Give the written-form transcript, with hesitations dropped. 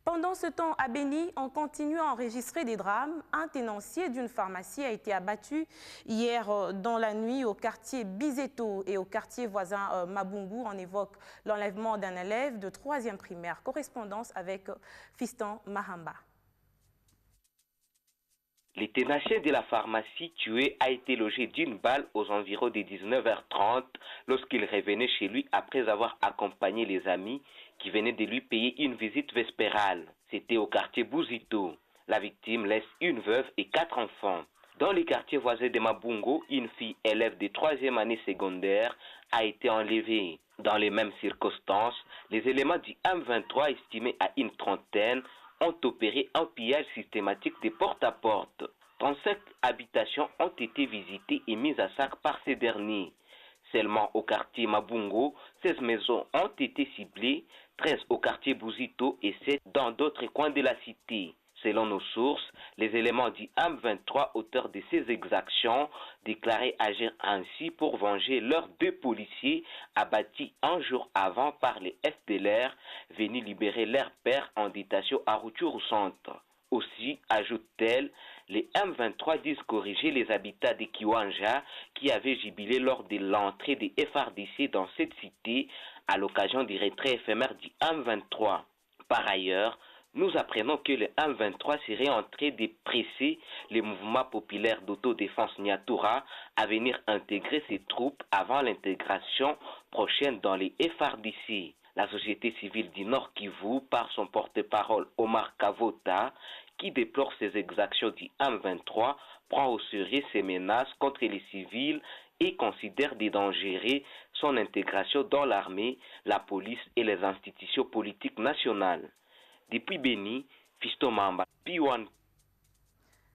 Pendant ce temps, à Béni, on continue à enregistrer des drames. Un tenancier d'une pharmacie a été abattu hier dans la nuit au quartier Bizeto et au quartier voisin Mabungu. On évoque l'enlèvement d'un élève de 3e primaire. Correspondance avec Fiston Mahamba. Le tenancier de la pharmacie tué a été logé d'une balle aux environs de 19h30 lorsqu'il revenait chez lui après avoir accompagné les amis qui venaient de lui payer une visite vespérale. C'était au quartier Bouzito. La victime laisse une veuve et 4 enfants. Dans le quartier voisin de Mabungo, une fille élève de 3e année secondaire a été enlevée. Dans les mêmes circonstances, les éléments du M23 estimés à une trentaine ont opéré un pillage systématique des porte-à-porte. 35 habitations ont été visitées et mises à sac par ces derniers. Seulement au quartier Mabungo, 16 maisons ont été ciblées, 13 au quartier Bouzito et 7 dans d'autres coins de la cité. Selon nos sources, les éléments du M23, auteurs de ces exactions, déclaraient agir ainsi pour venger leurs 2 policiers abattus un jour avant par les FDLR venus libérer leur père en détention à Rutshuru Centre. Aussi, ajoute-t-elle, les M23 disent corriger les habitats de Kiwanja qui avaient jubilé lors de l'entrée des FRDC dans cette cité à l'occasion du retrait éphémère du M23. Par ailleurs, nous apprenons que le M23 serait en train de presser le mouvement populaire d'autodéfense Nyatura à venir intégrer ses troupes avant l'intégration prochaine dans les FRDC. La société civile du Nord Kivu, par son porte-parole Omar Kavota, qui déplore ces exactions du M23, prend au sérieux ces menaces contre les civils et considère dédangerer son intégration dans l'armée, la police et les institutions politiques nationales. Depuis Béni, Fiston Mahamba, P1